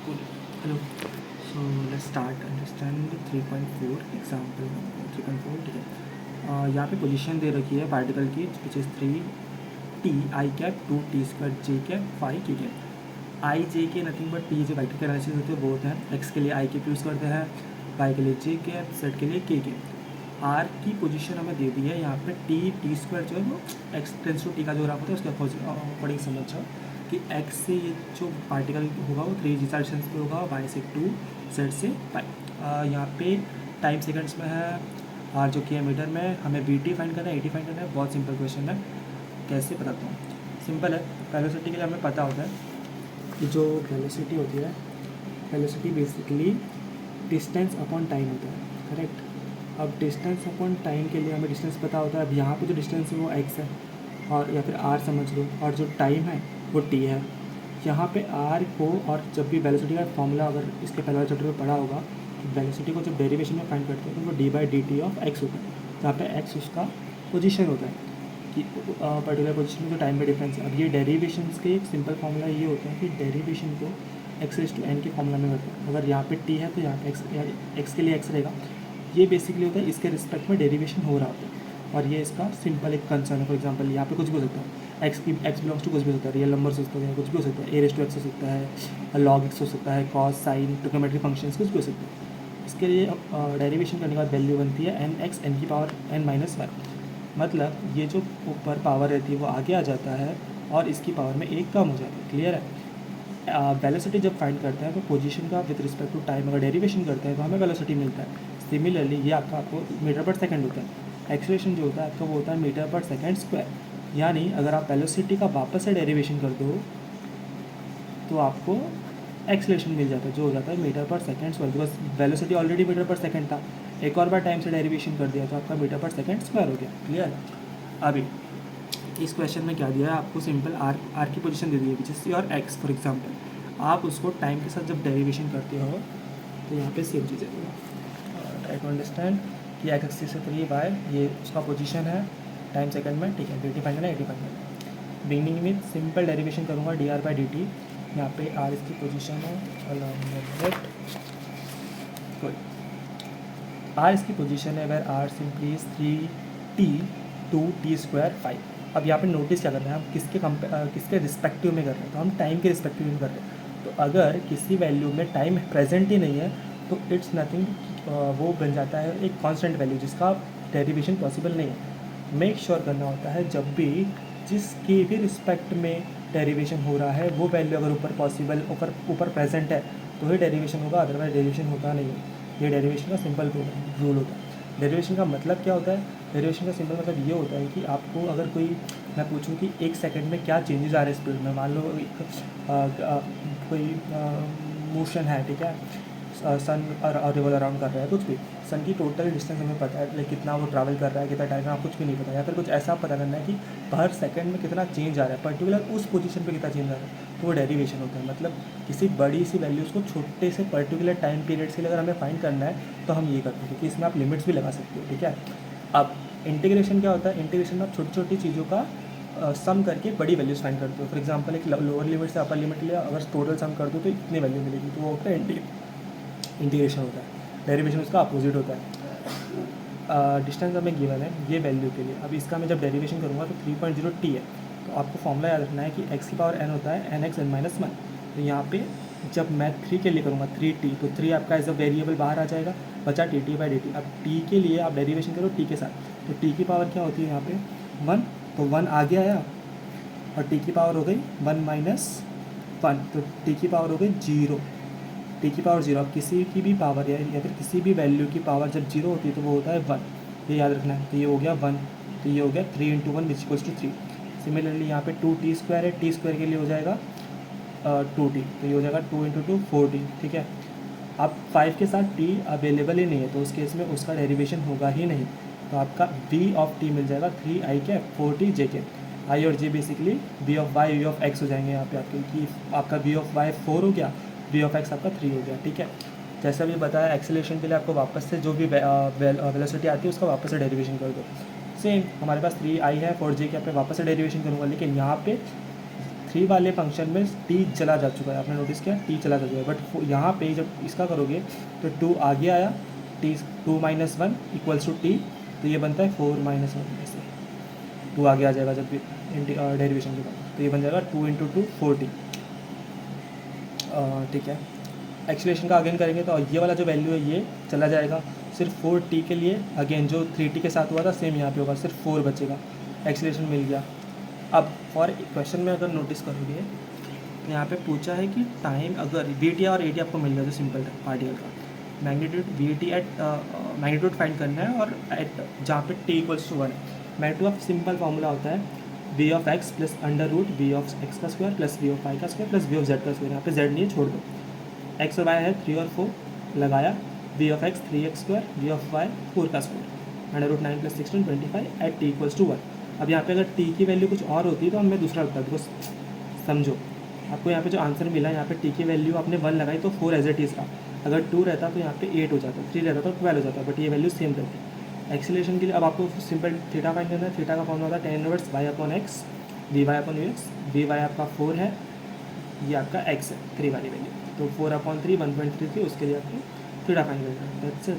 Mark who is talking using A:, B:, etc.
A: Hello. So let's start understand 3.4 example 3.4 ठीक है। यहाँ पे पोजीशन दे रखी है पार्टिकल की which is 3 t I cap 2 t square j cap 5 k cap. I J K nothing but T जो vector के एनालिसिस होते हैं बहुत हैं। एक्स के लिए आई कैप यूज़ करते हैं, वाई के लिए जे कैप, जेड के लिए के कैप। आर की पोजीशन हमें दे दी है यहाँ पे टी स्क्वायर जो है वो एक्स टेंस टू टी का जो ग्राफ होता है उसके अकॉर्डिंग समझो कि एक्स से ये जो पार्टिकल होगा वो 3 जीसा डिस्टेंस पे होगा, वाई से 2, जेड से 5। यहाँ पे टाइम सेकंड्स में है, आर जो कि है मीटर में। हमें बी टी फाइंड करना है, ए टी फाइंड करना है। बहुत सिंपल क्वेश्चन है, कैसे बताता हूँ। सिंपल है, वेलोसिटी के लिए हमें पता होता है कि जो वेलोसिटी होती है, velocity basically distance upon time होता है, करेक्ट। अब डिस्टेंस अपॉन टाइम के लिए हमें डिस्टेंस पता होता है। अब यहाँ पे जो डिस्टेंस है वो एक्स है और या फिर आर समझ लो, और जो टाइम है वो टी है। यहाँ पे आर को, और जब भी वेलोसिटी का फॉर्मूला अगर इसके पहले वाले चैप्टर में पढ़ा होगा तो वेलोसिटी को जब डेरिवेशन में फाइंड करते हैं तो वो D by D T of x होता है, जहाँ पे एक्स उसका पोजीशन होता है कि पर्टिकुलर पोजीशन में जो टाइम में डिफरेंस है। अब ये डेरिवेशन के एक सिंपल फार्मूला ये होता है कि डेरिवेशन को एक्स रेज टू एन के फॉर्मूला में करते हैं। अगर यहाँ पे टी है तो यहाँ पे एक्स के लिए एक्स रहेगा। ये बेसिकली होता है इसके रिस्पेक्ट में डेरिवेशन हो रहा होता है, और ये इसका सिंपल एक कंसर्न है। फॉर एग्जांपल यहाँ पे कुछ भी हो सकता है, एक्स बिलोंग्स टू कुछ भी हो सकता है, रियल नंबर हो सकता है, कुछ भी हो सकता है, ए रेस टू एक्स हो सकता है, लॉग एक्स हो सकता है, कॉस साइन ट्रिग्नोमेट्रिक फंक्शंस कुछ भी हो सकता है। इसके लिए डेरिवेशन करने के बाद वैल्यू बनती है एन एक्स एन की पावर एन माइनस वन। मतलब ये जो ऊपर पावर रहती है वो आगे आ जाता है और इसकी पावर में एक कम हो जाता है। क्लियर है। वेलोसिटी जब फाइंड करते हैं तो पोजीशन का विद रिस्पेक्ट टू टाइम अगर डेरिवेशन करते हैं तो हमें वेलोसिटी मिलता है। सिमिलरली ये आपको मीटर पर सेकंड होता है। एक्सेलरेशन जो होता है आपका वो होता है मीटर पर सेकंड स्क्वायर। यानी अगर आप वेलोसिटी का वापस से डेरिवेशन कर दो तो आपको एक्सेलरेशन मिल जाता है जो हो जाता है metre per second square, because velocity already metre per second था। एक और बार टाइम से डेरिवेशन कर दिया तो आपका मीटर पर सेकंड स्क्वायर हो गया। क्लियर। अभी इस क्वेश्चन में क्या दिया है आपको, सिंपल आर की पोजीशन दे दी है which is your x for example. आप उसको टाइम के साथ जब डेरिवेशन करते हो तो यहाँ पे सेम चीज़ें ट्राई टू अंडरस्टैंड कि एक्स एक्सिस से 3 बाय ये उसका पोजीशन है टाइम सेकंड में, ठीक है। डी टी फाइंड करना है, 85 करना। बिगनिंग में सिंपल डेरिवेशन करूँगा D R by D T. यहाँ पे आर इसकी पोजीशन है, कोई आर इसकी पोजीशन है where r simply is 3t 2t square 5। अब यहाँ पे नोटिस क्या कर रहे हैं हम, किसके रिस्पेक्टिव में कर रहे हैं, तो हम टाइम के रिस्पेक्टिव में कर रहे हैं। तो अगर किसी वैल्यू में टाइम प्रेजेंट ही नहीं है तो इट्स नथिंग, वो बन जाता है एक कांस्टेंट वैल्यू जिसका डेरिवेशन पॉसिबल नहीं है। मेक श्योर करना होता है जब भी जिसके भी रिस्पेक्ट में डेरिवेशन हो रहा है वो वैल्यू अगर ऊपर पॉसिबल ऊपर प्रेजेंट है तो ही डेरिवेशन होगा, अदरवाइज डेरिवेशन होता नहीं है। ये डेरिवेशन का सिंपल रूल होता है। डेरिवेशन का मतलब क्या होता है, डेरिवेशन का सिंपल मतलब ये होता है कि आपको अगर कोई, मैं पूछूं कि एक सेकंड में क्या चेंजेस आ रहे हैं स्पीड में, मान लो कोई मोशन है, ठीक है, सन रिवॉल्व अराउंड कर रहा है, कुछ भी सन की टोटल डिस्टेंस हमें पता है, लाइक कितना वो ट्रैवल कर रहा है, कितना टाइम, आप कुछ भी नहीं पता, या फिर कुछ ऐसा पता करना है कि पर सेकंड में कितना चेंज आ रहा है, पर्टिकुलर उस पोजीशन पे कितना चेंज आ रहा है, तो वो डेरिवेशन होता है। मतलब किसी बड़ी सी वैल्यूज़ को छोटे से पर्टिकुलर टाइम पीरियड के लिए अगर हमें फाइंड करना है तो हम ये करते हैं, क्योंकि इसमें आप लिमिट्स भी लगा सकते हो, ठीक है। अब इंटीग्रेशन क्या होता है, इंटीग्रेशन में आप छोटी छोटी चीज़ों का सम करके बड़ी वैल्यूज़ फाइंड करते हो। फॉर एग्जांपल एक लोअर लिमिट से अपर लिमिट लिया, अगर टोटल सम कर दो तो इतनी वैल्यू मिलेगी, तो वो होता है इंटीग्रेशन होता है। डेरिवेशन उसका अपोजिट होता है। डिस्टेंस हमें गिवन है ये वैल्यू के लिए। अब इसका मैं जब डेरिवेशन करूँगा तो 3.0t है, तो आपको फॉर्मूला याद रखना है कि x की पावर n होता है n x n minus one. तो यहाँ पे जब मैं 3 के लिए करूँगा 3t, तो 3 आपका एज अ वेरिएबल बाहर आ जाएगा, बचा टी बाई डी टी। अब t के लिए आप डेरिवेशन करो t के साथ, तो t की पावर क्या होती है यहाँ पे 1, तो 1 आगे आया और t की पावर हो गई 1 माइनस 1, तो t की पावर हो गई 0। टी की पावर 0, अब किसी की भी पावर या फिर किसी भी वैल्यू की पावर जब 0 होती है तो वो होता है 1, ये याद रखना है। तो ये हो गया 1, तो ये हो गया 3 into 1 which equals to 3। Similarly यहाँ पे 2t स्क्वायर है, टी स्क्वायर के लिए हो जाएगा 2t, तो ये हो जाएगा 2 इंटू 2 4t, ठीक है। अब 5 के साथ t अवेलेबल ही नहीं है तो उस केस में उसका डेरिवेशन होगा ही नहीं, तो आपका v ऑफ t मिल जाएगा 3i के 4t j के। i और j basically v of y v of x हो जाएंगे यहाँ पे आपके, कि आपका v ऑफ y 4 हो गया, v ऑफ x आपका 3 हो गया, ठीक है। जैसा भी बताया एक्सेलरेशन के लिए आपको वापस से जो भी वेलोसिटी आती है उसका वापस से डेरिवेशन कर दो। सेम हमारे पास 3i है 4j के, आप वापस से डेरिवेशन करूँगा, लेकिन यहाँ पे 3 वाले फंक्शन में t चला जा चुका है, आपने नोटिस किया t चला जा चुका है, बट यहाँ पे जब इसका करोगे तो 2 आगे आया, t 2 minus 1 equals to t, तो ये बनता है 4 माइनस 1 में से 2 आगे आ जाएगा जब डेरिवेशन के बाद, तो ये बन जाएगा 2 इंटू 2 4t। ठीक है, एक्सीलरेशन का अगेन करेंगे तो ये वाला जो वैल्यू है ये चला जाएगा, सिर्फ 4t के लिए अगेन जो 3t के साथ हुआ था सेम यहाँ पे होगा, सिर्फ 4 बचेगा, एक्सीलरेशन मिल गया। अब फॉर क्वेश्चन में अगर नोटिस करोगे तो यहाँ पे पूछा है कि टाइम, अगर वी टी और ए टी आपको मिल गया जो सिंपल पार्टिकल का magnitude, v t at magnitude find करना है और एट जहाँ पे टी इक्वल्स टू 1 है। मैग्नीट्यूड ऑफ सिंपल फार्मूला होता है V of X plus under root V of X का square plus V of Y का square plus V of Z का स्क्वायर। यहाँ पे जेड नहीं है, छोड़ दो, एक्स और वाई है 3 और 4 लगाया, v of x 3x square v of y 4 का square under root 9 plus 16 25 at t equals to 1। अब यहाँ पे अगर टी की वैल्यू कुछ और होती तो मैं दूसरा लगता, बिकॉज समझो आपको यहाँ पे जो आंसर मिला, यहाँ पे टी की वैल्यू आपने 1 लगाई तो 4 एज इट इज़ रहा, अगर 2 रहता तो यहाँ पे 8 हो जाता, 3 रहता तो 12 हो जाता, बट ये वैल्यू सेम रहती। एक्सीलरेशन के लिए अब आपको सिंपल थीटा फाइंड करना है, थीटा का फॉर्मूला होता है tan inverse y upon x v y upon u x, v y आपका 4 है, ये आपका x है 3 वाली वैल्यू, तो 4/3 1.33, उसके लिए आपको थीटा फाइंड करना है, दैट्स इट।